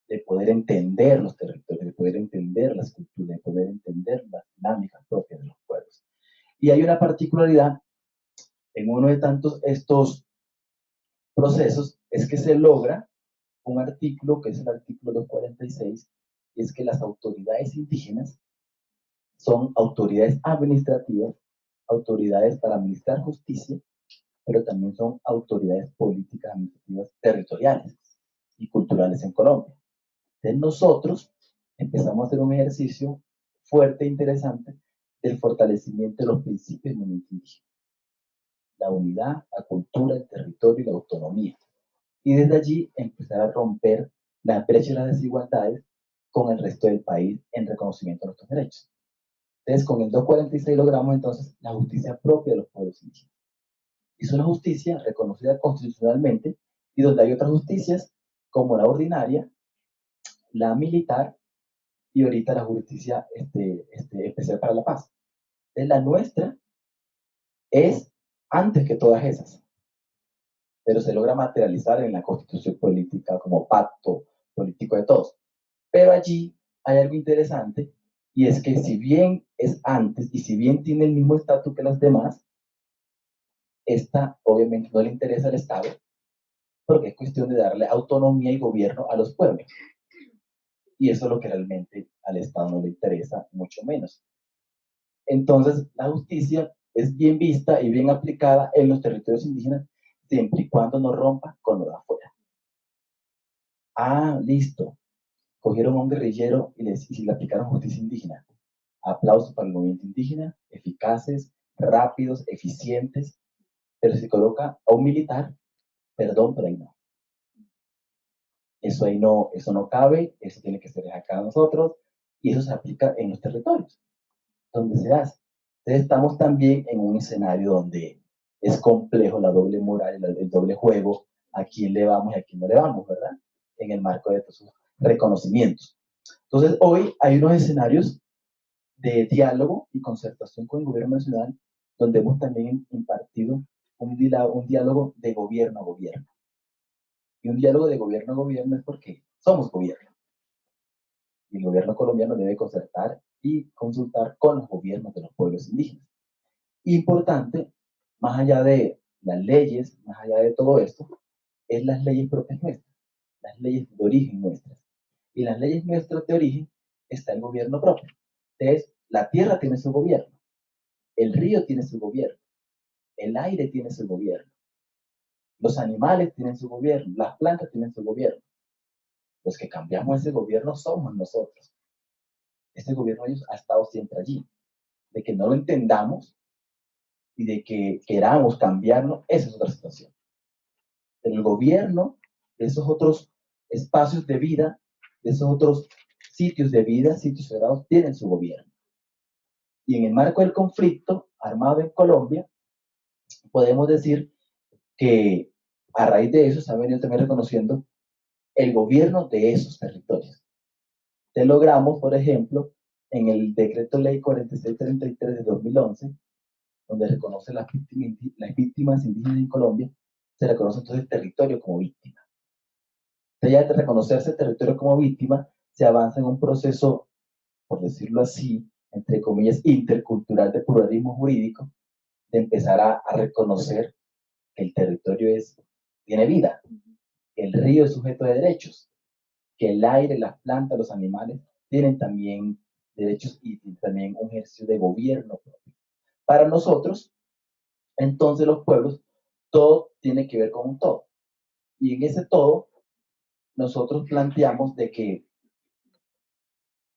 de poder entender los territorios, de poder entender las culturas, de poder entender las dinámicas propias de los pueblos. Y hay una particularidad en uno de tantos estos procesos, es que se logra un artículo que es el artículo 246, y es que las autoridades indígenas son autoridades administrativas, autoridades para administrar justicia, pero también son autoridades políticas administrativas territoriales y culturales en Colombia. Entonces nosotros empezamos a hacer un ejercicio fuerte e interesante del fortalecimiento de los principios del movimiento indígena. La unidad, la cultura, el territorio y la autonomía. Y desde allí empezar a romper las brechas y las desigualdades con el resto del país en reconocimiento de nuestros derechos. Entonces, con el 246 logramos entonces la justicia propia de los pueblos indígenas. Es una justicia reconocida constitucionalmente y donde hay otras justicias como la ordinaria, la militar y ahorita la justicia especial para la paz. Entonces, la nuestra es antes que todas esas, pero se logra materializar en la constitución política como pacto político de todos. Pero allí hay algo interesante y es que si bien es antes y si bien tiene el mismo estatus que las demás, esta obviamente no le interesa al Estado porque es cuestión de darle autonomía y gobierno a los pueblos. Y eso es lo que realmente al Estado no le interesa, mucho menos. Entonces, la justicia es bien vista y bien aplicada en los territorios indígenas siempre y cuando no rompa con lo de afuera. Ah, listo. Cogieron a un guerrillero y le aplicaron justicia indígena. Aplausos para el movimiento indígena, eficaces, rápidos, eficientes, pero si coloca a un militar, perdón, pero ahí no. Eso no cabe, eso tiene que ser acá a nosotros, y eso se aplica en los territorios, donde se hace. Entonces estamos también en un escenario donde es complejo la doble moral, el doble juego, a quién le vamos y a quién no le vamos, ¿verdad? En el marco de estos reconocimientos. Entonces hoy hay unos escenarios de diálogo y concertación con el gobierno nacional, donde hemos también impartido un diálogo de gobierno a gobierno. Y un diálogo de gobierno a gobierno es porque somos gobierno. Y el gobierno colombiano debe concertar y consultar con los gobiernos de los pueblos indígenas. Importante, más allá de las leyes, más allá de todo esto, es las leyes propias nuestras, las leyes de origen nuestras. Y en las leyes nuestras de origen está el gobierno propio. Entonces, la tierra tiene su gobierno, el río tiene su gobierno, el aire tiene su gobierno, los animales tienen su gobierno, las plantas tienen su gobierno. Los que cambiamos ese gobierno somos nosotros. Este gobierno ha estado siempre allí. De que no lo entendamos y de que queramos cambiarlo, esa es otra situación. Pero el gobierno de esos otros espacios de vida, de esos otros sitios de vida, sitios sagrados, tienen su gobierno. Y en el marco del conflicto armado en Colombia, podemos decir que a raíz de eso se ha venido también reconociendo el gobierno de esos territorios. Te logramos, por ejemplo, en el decreto ley 4633 de 2011, donde reconoce las víctimas indígenas en Colombia, se reconoce entonces el territorio como víctima. Entonces ya de reconocerse el territorio como víctima, se avanza en un proceso, por decirlo así, entre comillas, intercultural de pluralismo jurídico, de empezar a reconocer que el territorio tiene vida, que el río es sujeto de derechos, que el aire, las plantas, los animales tienen también derechos y también un ejercicio de gobierno propio. Para nosotros, entonces los pueblos, todo tiene que ver con un todo. Y en ese todo, nosotros planteamos de que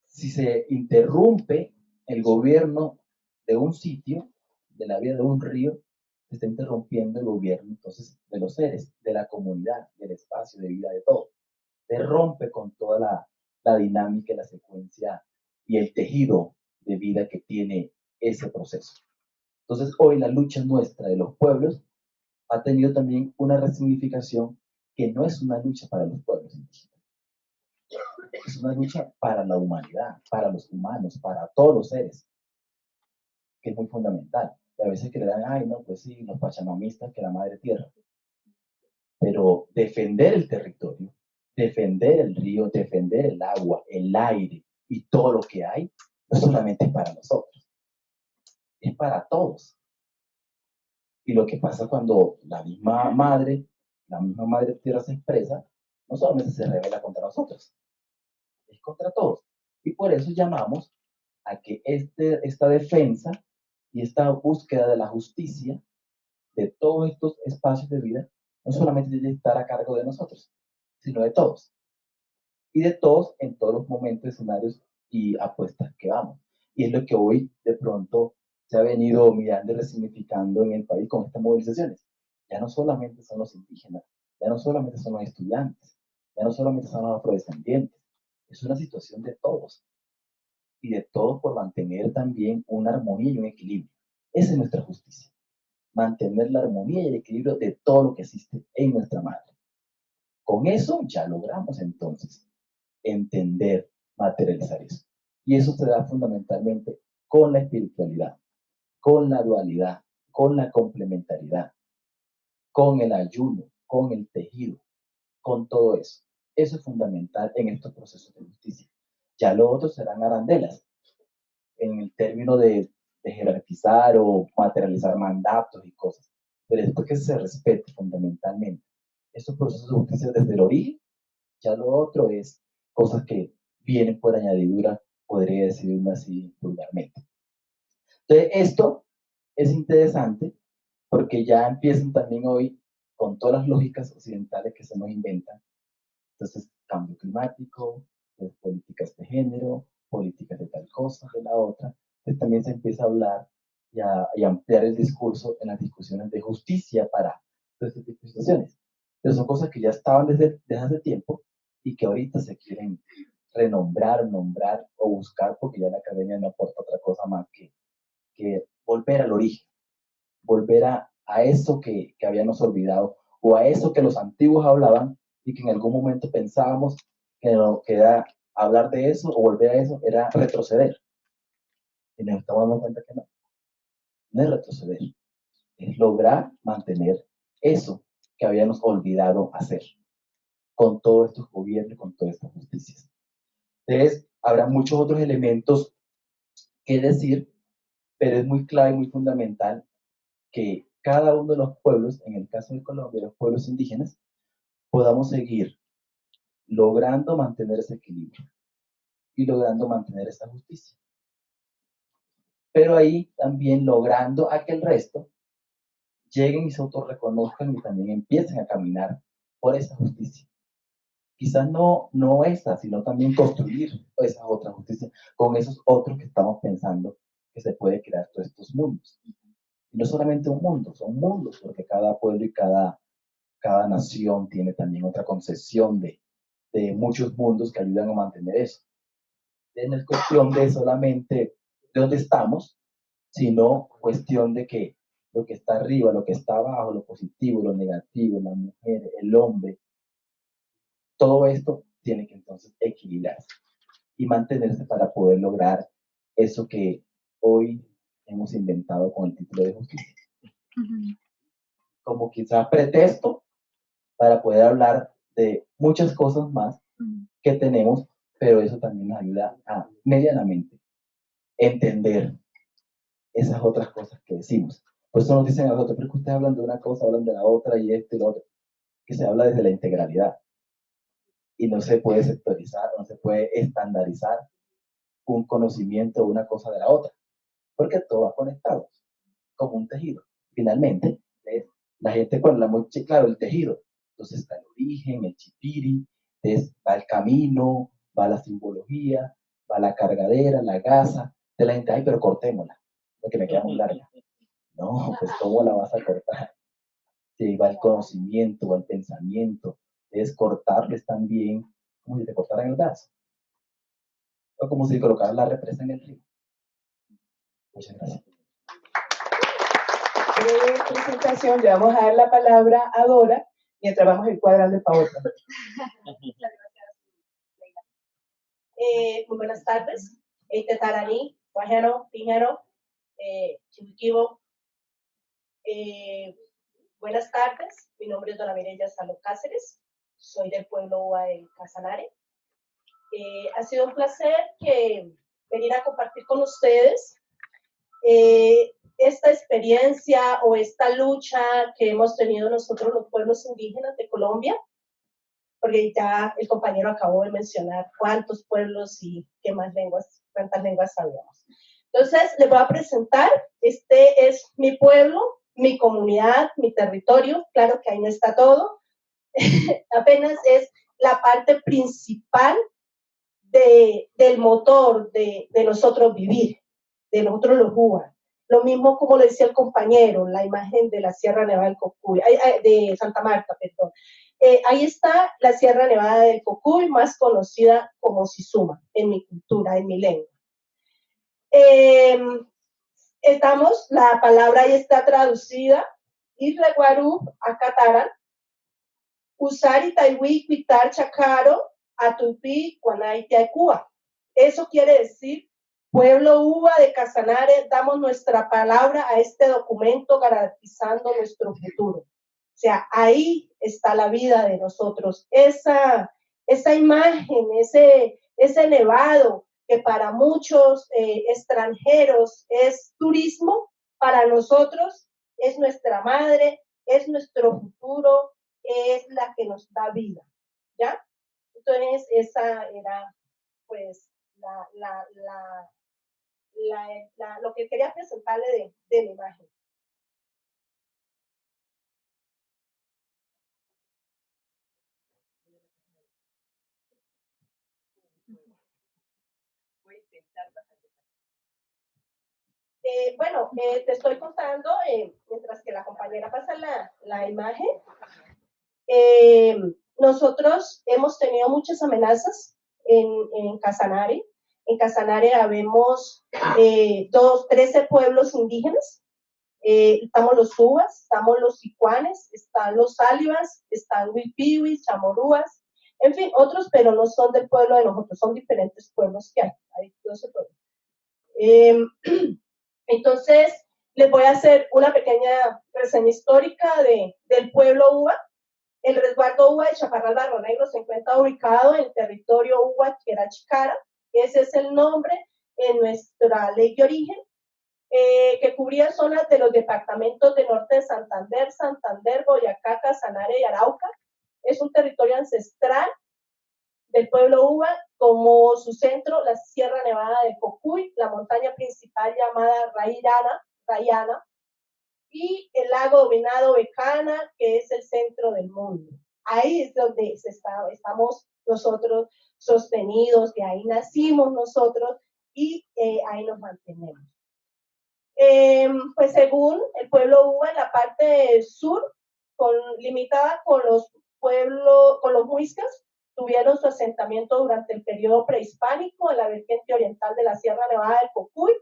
si se interrumpe el gobierno de un sitio, de la vida de un río, se está interrumpiendo el gobierno entonces de los seres, de la comunidad, del espacio de vida de todo. Se rompe con toda la dinámica, la secuencia y el tejido de vida que tiene ese proceso. Entonces hoy la lucha nuestra de los pueblos ha tenido también una resignificación que no es una lucha para los pueblos indígenas. Es una lucha para la humanidad, para los humanos, para todos los seres, que es muy fundamental. Y a veces que le dan, ay, no, pues sí, los pachamamistas, que la madre tierra. Pero defender el territorio, defender el río, defender el agua, el aire y todo lo que hay, no solamente es para nosotros, es para todos. Y lo que pasa cuando la misma madre tierra se expresa, no solamente se revela contra nosotros, es contra todos. Y por eso llamamos a que esta defensa y esta búsqueda de la justicia de todos estos espacios de vida no solamente tiene que estar a cargo de nosotros, sino de todos. Y de todos en todos los momentos, escenarios y apuestas que vamos. Y es lo que hoy de pronto se ha venido mirando y resignificando en el país con estas movilizaciones. Ya no solamente son los indígenas, ya no solamente son los estudiantes, ya no solamente son los afrodescendientes, es una situación de todos. Y de todos por mantener también una armonía y un equilibrio. Esa es nuestra justicia. Mantener la armonía y el equilibrio de todo lo que existe en nuestra madre. Con eso ya logramos entonces entender, materializar eso. Y eso se da fundamentalmente con la espiritualidad, con la dualidad, con la complementariedad, con el ayuno, con el tejido, con todo eso. Eso es fundamental en estos procesos de justicia. Ya lo otro serán arandelas, en el término de jerarquizar o materializar mandatos y cosas. Pero después que se respete fundamentalmente estos procesos de justicia desde el origen, ya lo otro es cosas que vienen por añadidura, podría decirlo así vulgarmente. Entonces, esto es interesante porque ya empiezan también hoy con todas las lógicas occidentales que se nos inventan. Entonces, cambio climático, políticas de género, políticas de tal cosa, de la otra. Entonces también se empieza a hablar y ampliar el discurso en las discusiones de justicia para todo este tipo de situaciones. Pero son cosas que ya estaban desde hace tiempo y que ahorita se quieren renombrar, nombrar o buscar porque ya la academia no aporta otra cosa más que volver al origen, volver a eso que habíamos olvidado o a eso que los antiguos hablaban y que en algún momento pensábamos que, no, que era hablar de eso o volver a eso era retroceder. Y nos estamos dando cuenta que no, no es retroceder, es lograr mantener eso que habíamos olvidado hacer con todos estos gobiernos, con todas estas justicias. Entonces, habrá muchos otros elementos que decir, pero es muy clave y muy fundamental que cada uno de los pueblos, en el caso de Colombia, los pueblos indígenas, podamos seguir logrando mantener ese equilibrio y logrando mantener esa justicia. Pero ahí también logrando a que el resto lleguen y se autorreconozcan y también empiecen a caminar por esa justicia. Quizás no esa, sino también construir esa otra justicia con esos otros que estamos pensando que se puede crear todos estos mundos. Y no solamente un mundo, son mundos, porque cada pueblo y cada nación tiene también otra concepción de muchos mundos que ayudan a mantener eso. No es cuestión de solamente de dónde estamos, sino cuestión de que lo que está arriba, lo que está abajo, lo positivo, lo negativo, la mujer, el hombre, todo esto tiene que entonces equilibrarse y mantenerse para poder lograr eso que hoy hemos inventado con el título de justicia. Como quizás pretexto para poder hablar de muchas cosas más que tenemos, pero eso también nos ayuda a medianamente entender esas otras cosas que decimos. Por eso nos dicen a nosotros, pero es que ustedes hablan de una cosa, hablan de la otra y esto y lo otro, que se habla desde la integralidad y no se puede sectorizar, no se puede estandarizar un conocimiento o una cosa de la otra, porque todo va conectado, como un tejido. Finalmente, la gente cuando la muy claro el tejido, entonces está el origen, el chipiri, entonces va el camino, va la simbología, va la cargadera, la gasa, de la gente, ay, pero cortémosla, porque me queda muy larga. No, pues ¿cómo la vas a cortar? Sí, va el conocimiento, va el pensamiento, es cortarles también, como si te cortaran el brazo, o como si colocaran la represa en el río. Muchas gracias. Breve presentación, le vamos a dar la palabra a Dora mientras vamos encuadrando para otra. Muchas gracias, Leila. Muy buenas tardes. Tetarani, Guajero, Pijero, Chiquibo. Buenas tardes. Mi nombre es Dona Mireya Saló Cáceres. Soy del pueblo Ua de Casanare. Ha sido un placer venir a compartir con ustedes esta experiencia o esta lucha que hemos tenido nosotros los pueblos indígenas de Colombia, porque ya el compañero acabó de mencionar cuántos pueblos y qué más lenguas, cuántas lenguas sabíamos. Entonces, les voy a presentar, este es mi pueblo, mi comunidad, mi territorio, claro que ahí no está todo, apenas es la parte principal del motor de nosotros vivir, de nosotros los Ua. Lo mismo como le decía el compañero, la imagen de la Sierra Nevada del Cocuy, de Santa Marta, perdón. Ahí está la Sierra Nevada del Cocuy, más conocida como Sisuma, en mi cultura, en mi lengua. La palabra ahí está traducida, Irreguarú, Acataran, Usari, Taiwi, Quitar, Chacaro, Atupi, Guanay, Tiacúa. Eso quiere decir, pueblo Uva de Casanare, damos nuestra palabra a este documento garantizando nuestro futuro. O sea, ahí está la vida de nosotros. Esa imagen, ese nevado que para muchos extranjeros es turismo, para nosotros es nuestra madre, es nuestro futuro, es la que nos da vida, ¿ya? Entonces, esa era, pues, lo que quería presentarle de la imagen. Te estoy contando, mientras que la compañera pasa la imagen, nosotros hemos tenido muchas amenazas en Casanare. En Casanare habemos 13 pueblos indígenas. Estamos los Uvas, estamos los Sicuanes, están los Sálivas, están Huipihuis, Chamorúas, en fin, otros, pero no son del pueblo de nosotros, son diferentes pueblos que hay 12 pueblos. Entonces, les voy a hacer una pequeña reseña histórica del pueblo Uva. El resguardo Uva de Chaparral Barro Negro se encuentra ubicado en el territorio Uva Querachicara. Ese es el nombre en nuestra ley de origen, que cubría zonas de los departamentos de norte de Santander, Boyacá, Casanare y Arauca. Es un territorio ancestral del pueblo Uva, como su centro, la Sierra Nevada de Cocuy, la montaña principal llamada Rayana, y el lago dominado Becana, que es el centro del mundo. Ahí es donde estamos nosotros sostenidos, de ahí nacimos nosotros y ahí nos mantenemos. Pues según el pueblo Uva, en la parte sur, limitada con los muiscas, tuvieron su asentamiento durante el periodo prehispánico en la vertiente oriental de la Sierra Nevada del Cocuy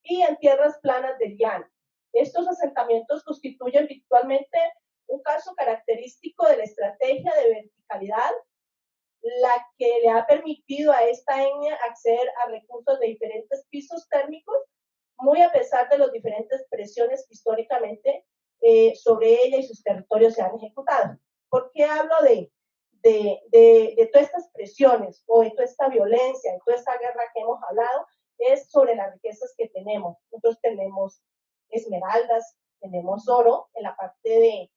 y en tierras planas del llano. Estos asentamientos constituyen virtualmente un caso característico de la estrategia de verticalidad, la que le ha permitido a esta etnia acceder a recursos de diferentes pisos térmicos, muy a pesar de las diferentes presiones que históricamente sobre ella y sus territorios se han ejecutado. ¿Por qué hablo de todas estas presiones o de toda esta violencia, de toda esta guerra que hemos hablado? Es sobre las riquezas que tenemos. Nosotros tenemos esmeraldas, tenemos oro en la parte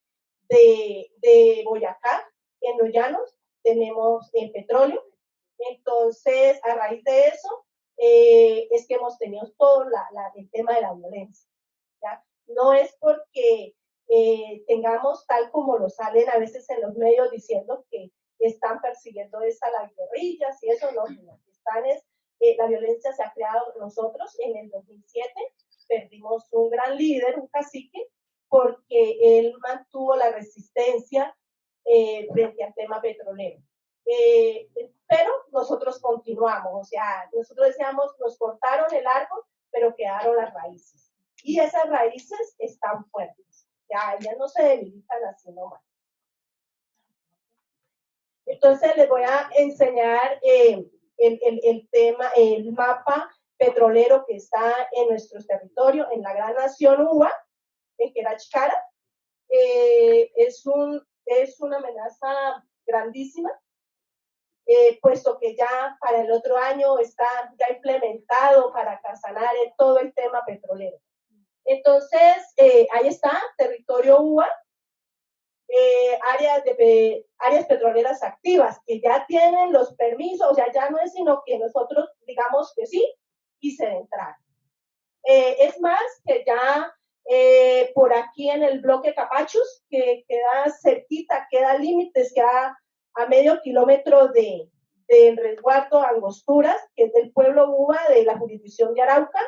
de Boyacá, en los llanos, tenemos petróleo. Entonces, a raíz de eso, es que hemos tenido todo el tema de la violencia, ¿ya? No es porque tengamos, tal como lo salen a veces en los medios diciendo que están persiguiendo las guerrillas y eso, no, la violencia se ha creado nosotros. En el 2007 perdimos un gran líder, un cacique, porque él mantuvo la resistencia frente al tema petrolero. Pero nosotros continuamos, o sea, nosotros decíamos, nos cortaron el árbol, pero quedaron las raíces. Y esas raíces están fuertes, ya no se debilitan así nomás. Entonces les voy a enseñar el mapa petrolero que está en nuestros territorios, en la gran nación Uva, en Querachicara. Es una amenaza grandísima, puesto que ya para el otro año está ya implementado para Casanare todo el tema petrolero. Entonces, ahí está, territorio UVA, áreas petroleras activas, que ya tienen los permisos, o sea, ya no es sino que nosotros digamos que sí y se entrar. Es más, que ya por aquí en el bloque Capachos, que queda cerquita, queda límites, queda a medio kilómetro del resguardo Angosturas, que es del pueblo Uva, de la jurisdicción de Arauca,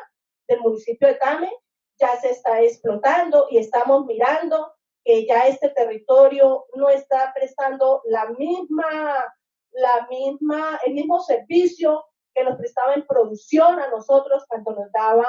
del municipio de Tame, ya se está explotando y estamos mirando que ya este territorio no está prestando el mismo servicio que nos prestaba en producción a nosotros cuando nos daba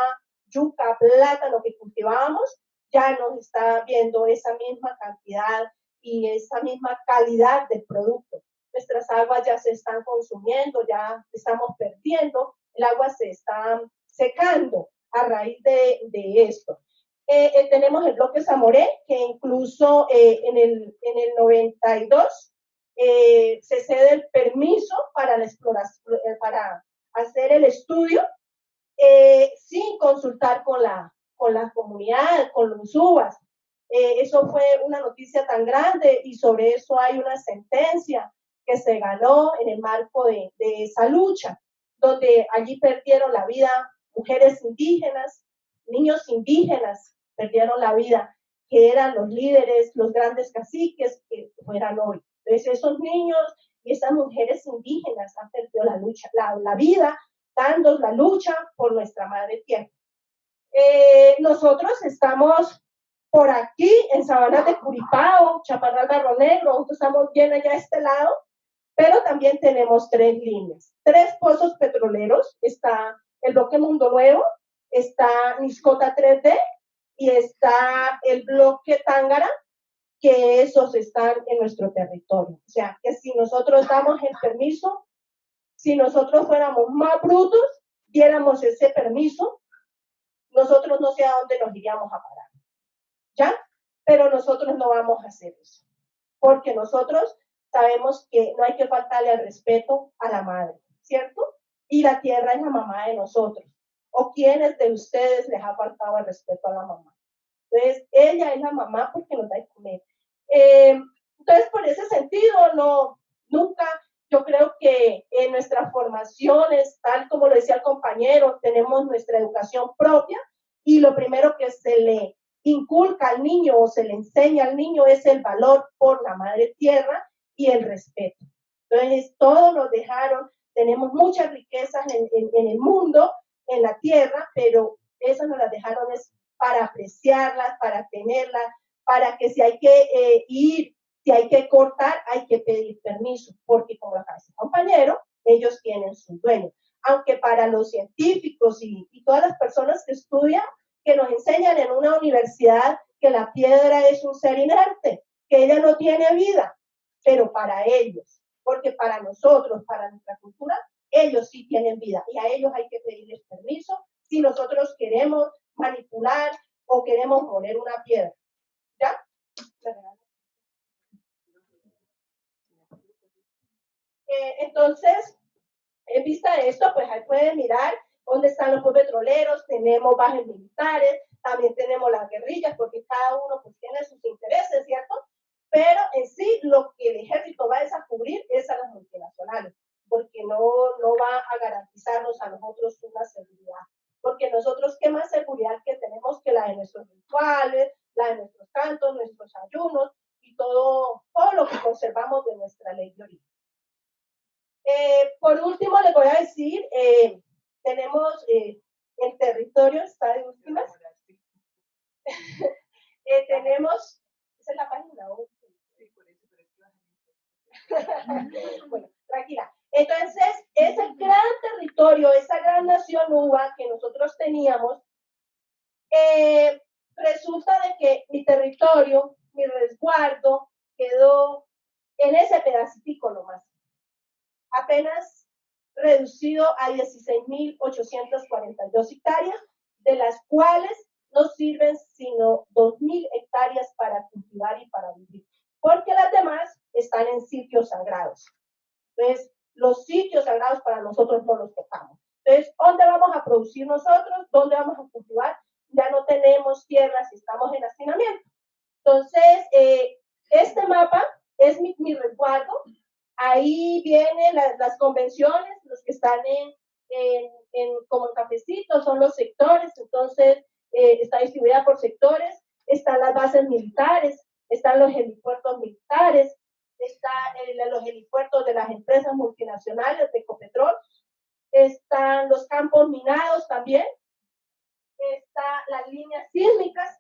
yuca, plátano que cultivábamos. Ya nos está viendo esa misma cantidad y esa misma calidad del producto. Nuestras aguas ya se están consumiendo, ya estamos perdiendo, el agua se está secando a raíz de esto. Tenemos el bloque Zamoré, que incluso en el 92 se cede el permiso para la exploración, para hacer el estudio, sin consultar con la comunidad, con los uvas. Eso fue una noticia tan grande y sobre eso hay una sentencia que se ganó en el marco de esa lucha, donde allí perdieron la vida mujeres indígenas, niños indígenas perdieron la vida, que eran los líderes, los grandes caciques que fueran hoy. Entonces esos niños y esas mujeres indígenas han perdido la lucha, la vida, dando la lucha por nuestra madre tierra. Nosotros estamos por aquí en Sabanas de Curipao, Chaparral Barro Negro, nosotros estamos bien allá a este lado, pero también tenemos 3 líneas, 3 pozos petroleros, está el bloque Mundo Nuevo, está Niscota 3D y está el bloque Tángara, que esos están en nuestro territorio. O sea, que si nosotros damos el permiso, si nosotros fuéramos más brutos, diéramos ese permiso, nosotros no sé a dónde nos iríamos a parar, ¿ya? Pero nosotros no vamos a hacer eso, porque nosotros sabemos que no hay que faltarle al respeto a la madre, ¿cierto? Y la tierra es la mamá de nosotros. ¿O quiénes de ustedes les ha faltado el respeto a la mamá? Entonces, ella es la mamá porque nos da de comer. Entonces, por ese sentido, nunca, yo creo que en nuestras formaciones, tal como lo decía el compañero, tenemos nuestra educación propia y lo primero que se le inculca al niño o se le enseña al niño es el valor por la madre tierra y el respeto. Entonces, todos nos dejaron, tenemos muchas riquezas en el mundo, en la tierra, pero esas nos las dejaron es para apreciarlas, para tenerlas, para que si hay que ir, si hay que cortar, hay que pedir permiso, porque como acá dice el compañero, ellos tienen su dueño. Aunque para los científicos y todas las personas que estudian, que nos enseñan en una universidad que la piedra es un ser inerte, que ella no tiene vida, pero para ellos, porque para nosotros, para nuestra cultura, ellos sí tienen vida y a ellos hay que pedirles permiso si nosotros queremos manipular o queremos poner una piedra. ¿Ya? Entonces, en vista de esto, pues ahí pueden mirar dónde están los petroleros, tenemos bases militares, también tenemos las guerrillas, porque cada uno pues tiene sus intereses, ¿cierto? Pero en sí, lo que el ejército va a cubrir es a las multinacionales, porque no va a garantizarnos a nosotros una seguridad. Porque nosotros, ¿qué más seguridad que tenemos que la de nuestros rituales, la de nuestros cantos, nuestros ayunos y todo lo que conservamos de nuestra ley de origen? Por último, les voy a decir, tenemos el territorio, está de últimas. Tenemos, esa es la página 1. Bueno, tranquila. Entonces, ese gran territorio, esa gran nación uva que nosotros teníamos, resulta de que mi territorio, mi resguardo, quedó en ese pedacito nomás, apenas reducido a 16.842 hectáreas, de las cuales no sirven sino 2.000 hectáreas para cultivar y para vivir, porque las demás están en sitios sagrados. Entonces, los sitios sagrados para nosotros no los tocamos. Entonces, ¿dónde vamos a producir nosotros? ¿Dónde vamos a cultivar? Ya no tenemos tierras y estamos en hacinamiento. Entonces, este mapa es mi resguardo. Ahí vienen las convenciones, los que están como en cafecitos, son los sectores. Entonces, está distribuida por sectores. Están las bases militares, están los helipuertos militares, están los helipuertos de las empresas multinacionales de Ecopetrol, están los campos minados también, están las líneas sísmicas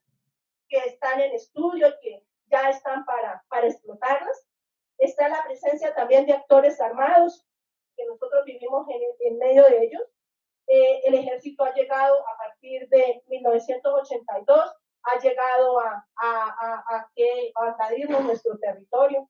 que están en estudio y que ya están para explotarlas. Está la presencia también de actores armados, que nosotros vivimos en medio de ellos. El ejército ha llegado a partir de 1982, ha llegado a invadirnos nuestro territorio.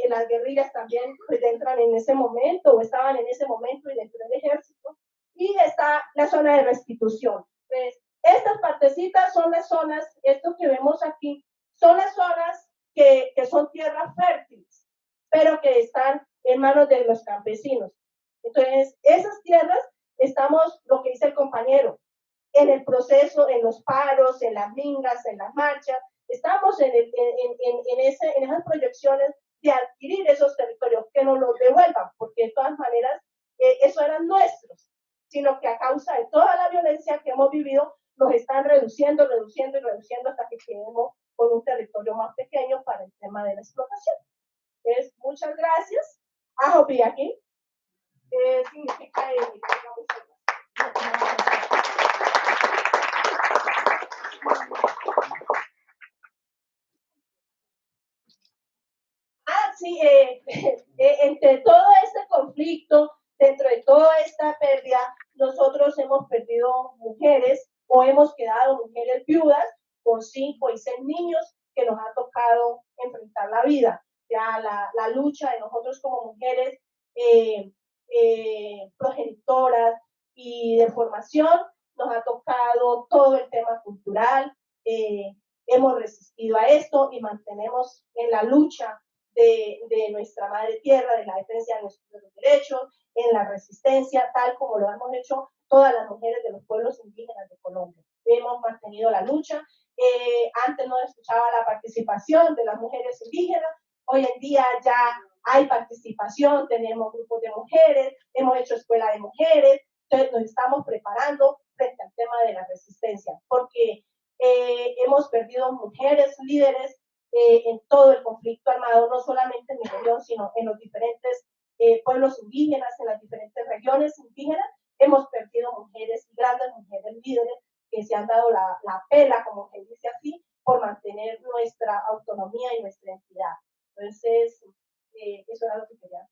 Las guerrillas también pues, entran en ese momento o estaban en ese momento y dentro del ejército. Y está la zona de restitución. Pues, estas partecitas son las zonas, esto que vemos aquí, son las zonas que son tierras fértiles, pero que están en manos de los campesinos. Entonces, esas tierras estamos, lo que dice el compañero, en el proceso, en los paros, en las mingas, en las marchas, estamos en esas proyecciones de adquirir esos territorios, que nos los devuelvan, porque de todas maneras eso eran nuestros, sino que a causa de toda la violencia que hemos vivido, nos están reduciendo hasta que quedemos con un territorio más pequeño para el tema de la explotación. Entonces, muchas gracias. Aquí significa muchas gracias. Sí, entre todo este conflicto, dentro de toda esta pérdida, nosotros hemos perdido mujeres o hemos quedado mujeres viudas con 5 y 6 niños que nos ha tocado enfrentar la vida. Ya la lucha de nosotros como mujeres progenitoras y de formación, nos ha tocado todo el tema cultural, hemos resistido a esto y mantenemos en la lucha de nuestra madre tierra, de la defensa de nuestros derechos, en la resistencia, tal como lo hemos hecho todas las mujeres de los pueblos indígenas de Colombia. Hemos mantenido la lucha. Antes no escuchaba la participación de las mujeres indígenas, hoy en día ya hay participación, tenemos grupos de mujeres, hemos hecho escuela de mujeres, entonces nos estamos preparando frente al tema de la resistencia, porque hemos perdido mujeres líderes en todo el conflicto armado, no solamente en mi región, sino en los diferentes pueblos indígenas, en las diferentes regiones indígenas, hemos perdido mujeres, grandes mujeres líderes que se han dado la pela, como se dice así, por mantener nuestra autonomía y nuestra identidad. Entonces, eso era lo que quería